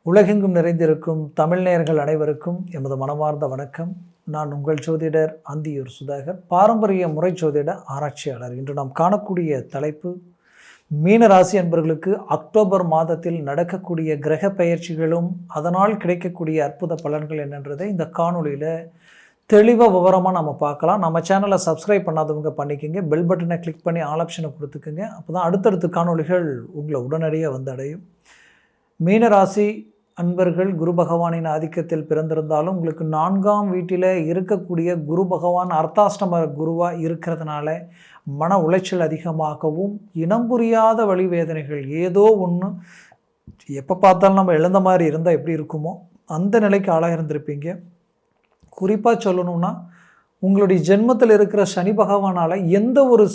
உலகெங்கும் நிறைந்திருக்கும் தமிழ் நேயர்கள் அனைவருக்கும் எமது மனமார்ந்த வணக்கம். நான் உங்கள் ஜோதிடர் அந்தியூர் சுதாகர், பாரம்பரிய முறை ஜோதிட ஆராய்ச்சியாளர். இன்று நாம் காணக்கூடிய தலைப்பு மீன ராசி அன்பர்களுக்கு அக்டோபர் மாதத்தில் நடக்கக்கூடிய கிரக பெயர்ச்சிகளும் அதனால் கிடைக்கக்கூடிய அற்புத பலன்கள் என்னன்றதை இந்த காணொலியில் தெளிவாக விவரமாக நம்ம பார்க்கலாம். நம்ம சேனலை சப்ஸ்கிரைப் பண்ணாதவங்க பண்ணிக்கோங்க, பெல் பட்டனை கிளிக் பண்ணி ஆல் ஆப்ஷனை கொடுத்துக்குங்க. அப்போ தான் அடுத்தடுத்த காணொலிகள் உங்களை உடனடியாக வந்து அடையும். மீனராசி அன்பர்கள் குரு பகவானின் ஆதிக்கத்தில் பிறந்திருந்தாலும் உங்களுக்கு 4ஆம் வீட்டில் இருக்கக்கூடிய குரு பகவான் அர்த்தாஷ்டம குருவாக இருக்கிறதுனால மன உளைச்சல் அதிகமாகவும், இனம் புரியாத வழிவேதனைகள், ஏதோ ஒன்று எப்போ பார்த்தாலும் நம்ம எழுந்த மாதிரி இருந்தால் எப்படி இருக்குமோ அந்த நிலைக்கு ஆளாக இருந்திருப்பீங்க. குறிப்பாக சொல்லணும்னா உங்களுடைய ஜென்மத்தில் இருக்கிற சனி பகவானால் எந்த ஒரு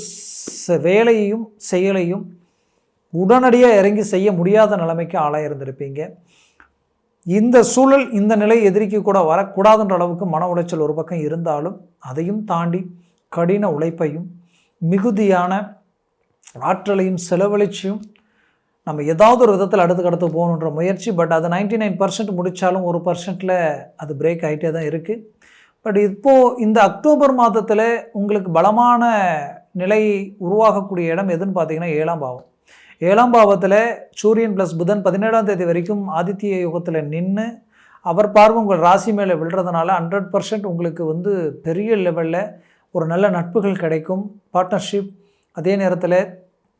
வேலையையும் செயலையும் உடனடியாக இறங்கி செய்ய முடியாத நிலைமைக்கு ஆளாக இருந்திருப்பீங்க. இந்த சூழல், இந்த நிலை எதிரிக்கு கூட வரக்கூடாதுன்ற அளவுக்கு மன உளைச்சல் ஒரு பக்கம் இருந்தாலும் அதையும் தாண்டி கடின உழைப்பையும் மிகுதியான ஆற்றலையும் செலவழிச்சியும் நம்ம ஏதாவது ஒரு விதத்தில் அடுத்து போகணுன்ற முயற்சி. பட் அது 99% முடித்தாலும் 1%ல் அது பிரேக் ஆகிட்டே தான் இருக்குது. பட் இப்போது இந்த அக்டோபர் மாதத்தில் உங்களுக்கு பலமான நிலை உருவாகக்கூடிய இடம் எதுன்னு பார்த்தீங்கன்னா 7ஆம் பாவம். 7ஆம் பாவத்தில் சூரியன் ப்ளஸ் புதன் 17ஆம் தேதி வரைக்கும் ஆதித்ய யுகத்தில் நின்று அவர் பார்வை உங்கள் ராசி மேலே விழுறதுனால 100% உங்களுக்கு வந்து பெரிய லெவலில் ஒரு நல்ல நட்புகள் கிடைக்கும், பார்ட்னர்ஷிப். அதே நேரத்தில்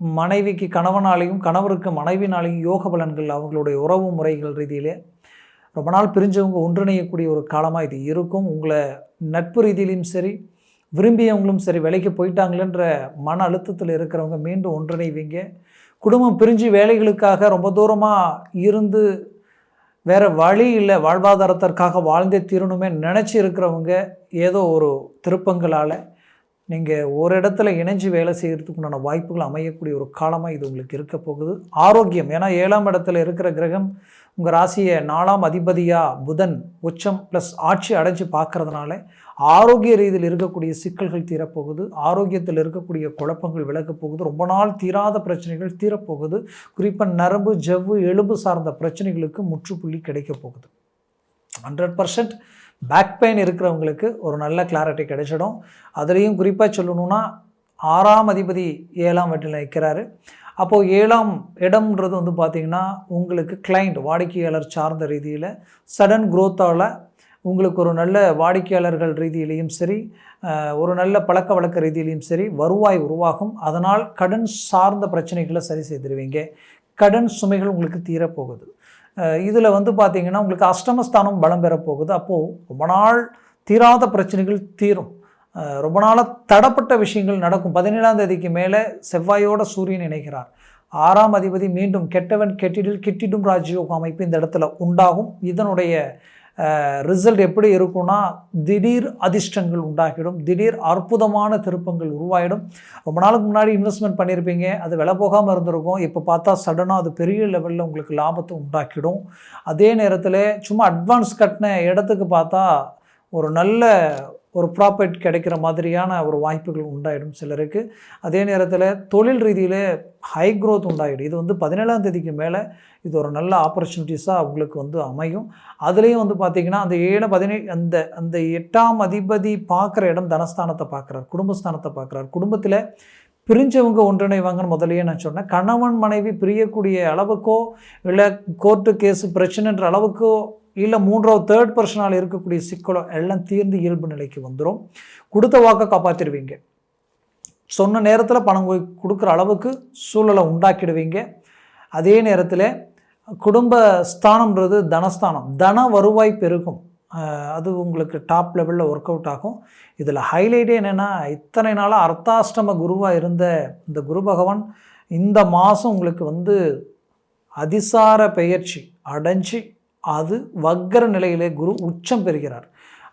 மனைவிக்கு கணவனாலையும் கணவருக்கு மனைவினாலையும் யோக பலன்கள், அவங்களுடைய உறவு முறைகள் ரீதியிலே ரொம்ப நாள் பிரிஞ்சவங்க ஒன்றிணையக்கூடிய ஒரு காலமாக இது இருக்கும். உங்களை நட்பு ரீதியிலையும் சரி, விரும்பியவங்களும் சரி, வேலைக்கு போயிட்டாங்களேன்ற மன அழுத்தத்தில் இருக்கிறவங்க மீண்டும் ஒன்றிணைவீங்க. குடும்பம் பிரிஞ்சு வேலைகளுக்காக ரொம்ப தூரமாக இருந்து வேறு வழி இல்லை, வாழ்வாதாரத்திற்காக வாழ்ந்தே தீரணுமே நினச்சி இருக்கிறவங்க ஏதோ ஒரு திருப்பங்களால் நீங்கள் ஒரு இடத்துல இணைஞ்சு வேலை செய்கிறதுக்கு உண்டான வாய்ப்புகள் அமையக்கூடிய ஒரு காலமாக இது உங்களுக்கு இருக்க போகுது. ஆரோக்கியம், ஏன்னா 7ஆம் இடத்துல இருக்கிற கிரகம் உங்கள் ராசியை 4ஆம் அதிபதியாக புதன் உச்சம் ப்ளஸ் ஆட்சி அடைஞ்சு பார்க்கறதுனால ஆரோக்கிய ரீதியில் இருக்கக்கூடிய சிக்கல்கள் தீரப்போகுது. ஆரோக்கியத்தில் இருக்கக்கூடிய குழப்பங்கள் விலகப் போகுது. ரொம்ப நாள் தீராத பிரச்சனைகள் தீரப்போகுது. குறிப்பாக நரம்பு, ஜவ்வு, எலும்பு சார்ந்த பிரச்சனைகளுக்கு முற்றுப்புள்ளி கிடைக்க போகுது. 100% பேக் பெயின் இருக்கிறவங்களுக்கு ஒரு நல்ல கிளாரிட்டி கிடைச்சிடும். அதுலேயும் குறிப்பாக சொல்லணுன்னா 6ஆம் அதிபதி 7ஆம் வீட்டில் நிற்கிறாரு. அப்போது 7ஆம் இடம்ன்றது வந்து பார்த்திங்கன்னா உங்களுக்கு கிளைண்ட், வாடிக்கையாளர் சார்ந்த ரீதியில் சடன் குரோத்தால் உங்களுக்கு ஒரு நல்ல வாடிக்கையாளர்கள் ரீதியிலையும் சரி, ஒரு நல்ல பழக்க வழக்க ரீதியிலையும் சரி வருவாய் உருவாகும். அதனால் கடன் சார்ந்த பிரச்சனைகளை சரி செய்திருவீங்க. கடன் சுமைகள் உங்களுக்கு தீரப்போகுது. இதில் வந்து பார்த்திங்கன்னா உங்களுக்கு அஷ்டமஸ்தானம் பலம் பெறப்போகுது. அப்போது ரொம்ப நாள் தீராத பிரச்சனைகள் தீரும். ரொம்ப நாளாக தடப்பட்ட விஷயங்கள் நடக்கும். 17ஆம் தேதிக்கு மேலே செவ்வாயோட சூரியன் இணைகிறார். 6ஆம் அதிபதி மீண்டும் கெட்டவன் கெட்டிடும் ராஜயோக அமைப்பு இந்த இடத்துல உண்டாகும். இதனுடைய ரிசல்ட் எப்படி இருக்கும்னா திடீர் அதிர்ஷ்டங்கள் உண்டாகிடும், திடீர் அற்புதமான திருப்பங்கள் உருவாகிடும். ரொம்ப நாளுக்கு முன்னாடி இன்வெஸ்ட்மெண்ட் பண்ணியிருப்பீங்க, அது விலை போகாமல் இருந்திருக்கும். இப்போ பார்த்தா சடனாக அது பெரிய லெவலில் உங்களுக்கு லாபத்தை உண்டாக்கிடும். அதே நேரத்தில் சும்மா அட்வான்ஸ் கட்டின இடத்துக்கு பார்த்தா ஒரு நல்ல ஒரு ப்ராஃபிட் கிடைக்கிற மாதிரியான ஒரு வாய்ப்புகள் உண்டாயிடும் சிலருக்கு. அதே நேரத்தில் தொழில் ரீதியில் ஹை க்ரோத் உண்டாகிடும். இது வந்து 17ஆம் தேதிக்கு மேலே இது ஒரு நல்ல ஆப்பர்ச்சுனிட்டிஸாக உங்களுக்கு வந்து அமையும். அதுலேயும் வந்து பார்த்திங்கன்னா அந்த 8ஆம் அதிபதி பார்க்குற இடம் தனஸ்தானத்தை பார்க்குறார், குடும்பஸ்தானத்தை பார்க்குறார். குடும்பத்தில் பிரிஞ்சவங்க ஒன்றிணைவாங்கன்னு முதலையே நான் சொன்னேன். கணவன் மனைவி பிரியக்கூடிய அளவுக்கோ இல்லை கோர்ட்டு கேஸு பிரச்சனைன்ற அளவுக்கோ இல்லை 3வது தேர்ட் பர்சனால் இருக்கக்கூடிய சிக்கலோ எல்லாம் தீர்ந்து இயல்பு நிலைக்கு வந்துடும். கொடுத்த வாக்கை காப்பாற்றிடுவீங்க. சொன்ன நேரத்தில் பணம் கொடுக்குற அளவுக்கு சூழலை உண்டாக்கிடுவீங்க. அதே நேரத்தில் குடும்ப ஸ்தானம்ன்றது தனஸ்தானம், தன வருவாய் பெருகும். அது உங்களுக்கு டாப் லெவலில் ஒர்க் அவுட் ஆகும். இதில் ஹைலைட்டே என்னென்னா, இத்தனை நாளாக அர்த்தாஷ்டம குருவாக இருந்த இந்த குரு பகவான் இந்த மாதம் உங்களுக்கு வந்து அதிசார பெயர்ச்சி அடைஞ்சு அது வக்கர நிலையிலே குரு உச்சம் பெறுகிறார்.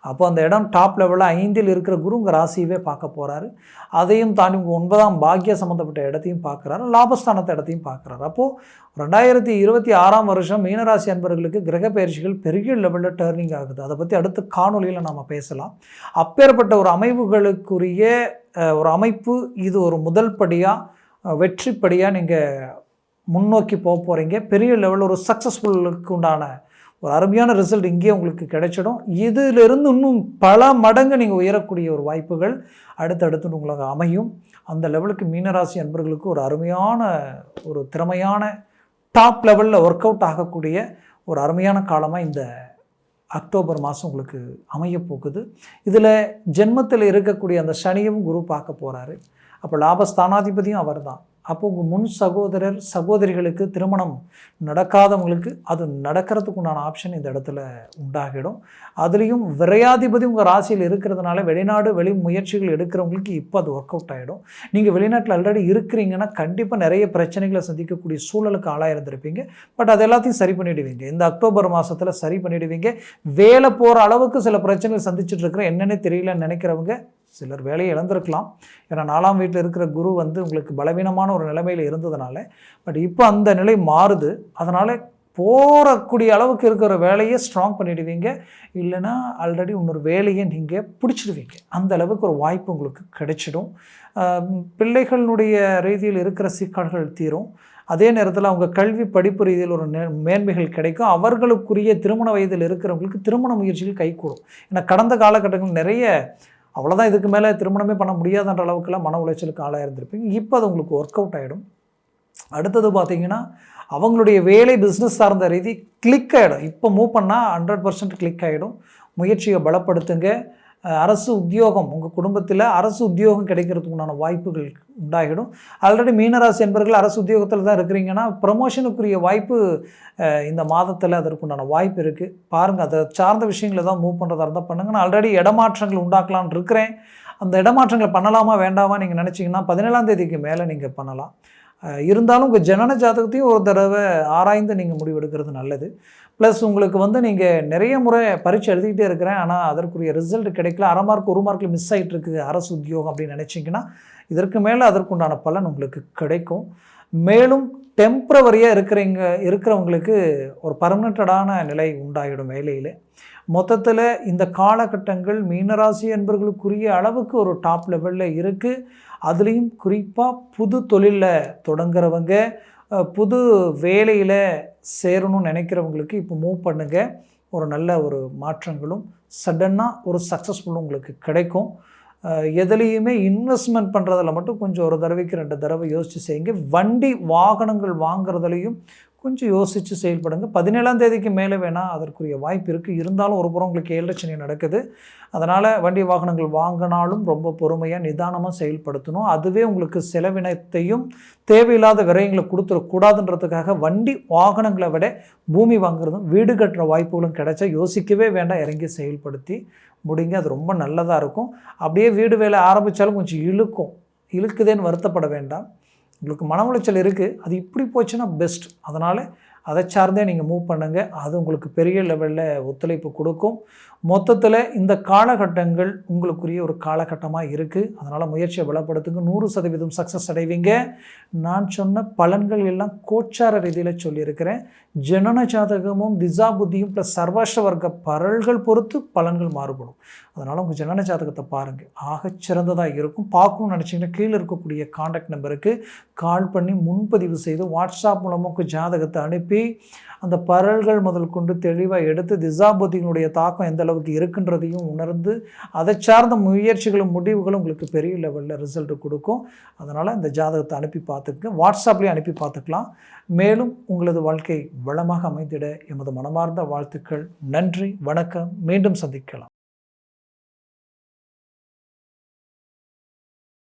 அப்போ அந்த இடம் டாப் லெவலில் 5இல் இருக்கிற குரு உங்கள் ராசியவே பார்க்க போகிறாரு. அதையும் தாண்டி உங்கள் 9ஆம் பாக்கிய சம்மந்தப்பட்ட இடத்தையும் பார்க்குறாரு, லாபஸ்தானத்தை இடத்தையும் பார்க்குறாரு. அப்போது 2026ஆம் வருஷம் மீனராசி அன்பர்களுக்கு கிரக பயிற்சிகள் பெரிய லெவலில் டேர்னிங் ஆகுது. அதை பற்றி அடுத்த காணொலியில் நம்ம பேசலாம். அப்பேற்பட்ட ஒரு அமைப்புகளுக்குரிய ஒரு அமைப்பு இது ஒரு முதல் படியாக வெற்றிப்படியாக நீங்கள் முன்னோக்கி போக போகிறீங்க. பெரிய லெவலில் ஒரு சக்ஸஸ்ஃபுல்லுக்கு உண்டான ஒரு அருமையான ரிசல்ட் இங்கேயே உங்களுக்கு கிடைச்சிடும். இதிலிருந்து இன்னும் பல மடங்கு நீங்கள் உயரக்கூடிய ஒரு வாய்ப்புகள் அடுத்தடுத்து உங்களுக்கு அமையும். அந்த லெவலுக்கு மீனராசி அன்பர்களுக்கு ஒரு அருமையான ஒரு திறமையான டாப் லெவலில் ஒர்க் அவுட் ஆகக்கூடிய ஒரு அருமையான காலமாக இந்த அக்டோபர் மாதம் உங்களுக்கு அமைய போகுது. இதில் ஜென்மத்தில் இருக்கக்கூடிய அந்த சனியும் குரு பார்க்க போகிறாரு. அப்போ லாபஸ்தானாதிபதியும் அவர் தான். அப்போ உங்கள் முன் சகோதரர் சகோதரிகளுக்கு திருமணம் நடக்காதவங்களுக்கு அது நடக்கிறதுக்கு உண்டான ஆப்ஷன் இந்த இடத்துல உண்டாகிடும். அதுலேயும் விரையாதிபதி உங்கள் ராசியில் இருக்கிறதுனால வெளிநாடு வெளி முயற்சிகள் எடுக்கிறவங்களுக்கு இப்போ அது ஒர்க் அவுட் ஆகிடும். நீங்கள் வெளிநாட்டில் ஆல்ரெடி இருக்கிறீங்கன்னா கண்டிப்பாக நிறைய பிரச்சனைகளை சந்திக்கக்கூடிய சூழலுக்கு ஆளாக இருந்திருப்பீங்க. பட் அது எல்லாத்தையும் சரி பண்ணிவிடுவீங்க. இந்த அக்டோபர் மாதத்தில் சரி பண்ணிவிடுவீங்க. வேலை போகிற அளவுக்கு சில பிரச்சனைகள் சந்திச்சுட்டு இருக்கிற என்னென்னே தெரியலன்னு நினைக்கிறவங்க சிலர் வேலையை இழந்திருக்கலாம். ஏன்னா 4ஆம் வீட்டில் இருக்கிற குரு உங்களுக்கு பலவீனமான ஒரு நிலைமையில் இருந்ததுனால. பட் இப்போ அந்த நிலை மாறுது. அதனால் போகக்கூடிய அளவுக்கு இருக்கிற வேலையை ஸ்ட்ராங் பண்ணிவிடுவீங்க. இல்லைன்னா ஆல்ரெடி இன்னொரு வேலையை நீங்கள் பிடிச்சிடுவீங்க. அந்த அளவுக்கு ஒரு வாய்ப்பு உங்களுக்கு கிடைச்சிடும். பிள்ளைகளுடைய ரீதியில் இருக்கிற சிக்கல்கள் தீரும். அதே நேரத்தில் அவங்க கல்வி படிப்பு ரீதியில் ஒரு மேன்மைகள் கிடைக்கும். அவர்களுக்குரிய திருமண வயதில் இருக்கிறவங்களுக்கு திருமண முயற்சிகள் கைகூடும். ஏன்னா கடந்த காலகட்டங்கள் நிறைய அவ்வளோதான், இதுக்கு மேலே திருமணமே பண்ண முடியாதுன்ற அளவுக்குலாம் மன உளைச்சலுக்கு ஆளாக இருந்திருப்பீங்க. இப்போ அது உங்களுக்கு ஒர்க் அவுட் ஆகிடும். அடுத்தது பார்த்திங்கன்னா அவங்களுடைய வேலை பிஸ்னஸ் சார்ந்த ரீதி கிளிக் ஆகிடும். இப்போ மூவ் பண்ணால் 100% கிளிக் ஆகிடும். முயற்சியை பலப்படுத்துங்க. அரசு உத்தியோகம் உங்கள் குடும்பத்தில் அரசு உத்தியோகம் கிடைக்கிறதுக்கு உண்டான வாய்ப்புகள் உண்டாகிடும். ஆல்ரெடி மீனராசி என்பவர்கள் அரசு உத்தியோகத்தில் தான் இருக்கிறீங்கன்னா ப்ரமோஷனுக்குரிய வாய்ப்பு இந்த மாதத்தில் அதற்குண்டான வாய்ப்பு இருக்குது. பாருங்கள், அதை சார்ந்த விஷயங்களை தான் மூவ் பண்ணுறதா இருந்தால் பண்ணுங்கள். நான் ஆல்ரெடி இடமாற்றங்கள் உண்டாக்கலான்னு இருக்கிறேன். அந்த இடமாற்றங்களை பண்ணலாமா வேண்டாமா நீங்கள் நினச்சிங்கன்னா 17ஆம் தேதிக்கு மேலே நீங்கள் பண்ணலாம். இருந்தாலும் உங்கள் ஜனன ஜாதகத்தையும் ஒரு தடவை ஆராய்ந்து நீங்கள் முடிவெடுக்கிறது நல்லது. ப்ளஸ் உங்களுக்கு நீங்கள் நிறைய முறை பரீட்சை எழுதிக்கிட்டே இருக்கிறேன், ஆனால் அதற்குரிய ரிசல்ட் கிடைக்கல, 1/2 மார்க் 1 மார்க்கில் மிஸ் ஆகிட்டு இருக்குது அரசு உத்தியோகம் அப்படின்னு நினச்சிங்கன்னா இதற்கு மேலே அதற்குண்டான பலன் உங்களுக்கு கிடைக்கும். மேலும் டெம்ப்ரவரியாக இருக்கிறவங்களுக்கு ஒரு பர்மனெண்டடான நிலை உண்டாகிடும் வேலையில். மொத்தத்தில் இந்த காலகட்டங்கள் மீனராசி என்பவர்களுக்குரிய அளவுக்கு ஒரு டாப் லெவலில் இருக்குது. அதுலேயும் குறிப்பாக புது தொழிலில் தொடங்குறவங்க, புது வேலையில் சேரணும்னு நினைக்கிறவங்களுக்கு இப்போ மூவ் பண்ணுங்கள். ஒரு நல்ல ஒரு மாற்றங்களும் சடனாக ஒரு சக்ஸஸ்ஃபுல்லும் உங்களுக்கு கிடைக்கும். எதுலேயுமே இன்வெஸ்ட்மெண்ட் பண்ணுறதில் மட்டும் கொஞ்சம் ஒரு தடவைக்கு 2 தடவை யோசித்து செய்யுங்க. வண்டி வாகனங்கள் வாங்குறதுலையும் கொஞ்சம் யோசித்து செயல்படுங்க. 17ஆம் தேதிக்கு மேலே வேணால் அதற்குரிய வாய்ப்பு இருக்குது. இருந்தாலும் ஒரு புறம் உங்களுக்கு 7 லட்சம் நடக்குது. அதனால் வண்டி வாகனங்கள் வாங்கினாலும் ரொம்ப பொறுமையாக நிதானமாக செயல்படுத்தணும். அதுவே உங்களுக்கு செலவினத்தையும் தேவையில்லாத விரயங்களை கொடுத்துடக்கூடாதுன்றதுக்காக வண்டி வாகனங்களை விட பூமி வாங்குறதும் வீடு கட்டுற வாய்ப்புகளும் கிடைச்சா யோசிக்கவே வேண்டாம், இறங்கி செயல்படுத்தி முடிங்க. அது ரொம்ப நல்லதாக இருக்கும். அப்படியே வீடு வேலை ஆரம்பித்தாலும் கொஞ்சம் இழுக்குதேன்னு வருத்தப்பட வேண்டாம். உங்களுக்கு மன உளைச்சல் இருக்குது, அது இப்படி போச்சுன்னா பெஸ்ட். அதனால் அதை சார்ந்தே நீங்கள் மூவ் பண்ணுங்கள். அது உங்களுக்கு பெரிய லெவலில் ஒத்துழைப்பு கொடுக்கும். மொத்தத்தில் இந்த காலகட்டங்கள் உங்களுக்குரிய ஒரு காலகட்டமாக இருக்குது. அதனால் முயற்சியை பலப்படுத்துங்க. 100% சக்ஸஸ் அடைவீங்க. நான் சொன்ன பலன்கள் எல்லாம் கோச்சார ரீதியில் சொல்லியிருக்கிறேன். ஜனன ஜாதகமும் திசா புத்தியும் ப்ளஸ் சர்வாஷ்ட வர்க்க பரல்கள் பொறுத்து பலன்கள் மாறுபடும். அதனால் உங்கள் ஜனன ஜாதகத்தை பாருங்கள், ஆகச்சிறந்ததாக இருக்கும். பார்க்கணும்னு நினச்சிங்கன்னா கீழே இருக்கக்கூடிய காண்டாக்ட் நம்பருக்கு கால் பண்ணி முன்பதிவு செய்து வாட்ஸ்அப் மூலமாக ஜாதகத்தை அனுப்பி அந்த பரல்கள் முதல் கொண்டு தெளிவாக எடுத்து திசாபுத்திகளுடைய தாக்கம் எந்த அளவுக்கு இருக்குன்றதையும் உணர்ந்து அதை சார்ந்த முயற்சிகளும் முடிவுகளும் உங்களுக்கு பெரிய லெவலில் ரிசல்ட் கொடுக்கும். அதனால் இந்த ஜாதகத்தை அனுப்பி பார்த்துக்க, வாட்ஸ்அப்லேயும் அனுப்பி பார்த்துக்கலாம். மேலும் உங்களது வாழ்க்கை வளமாக அமைந்திட எமது மனமார்ந்த வாழ்த்துக்கள். நன்றி, வணக்கம். மீண்டும் சந்திக்கலாம்.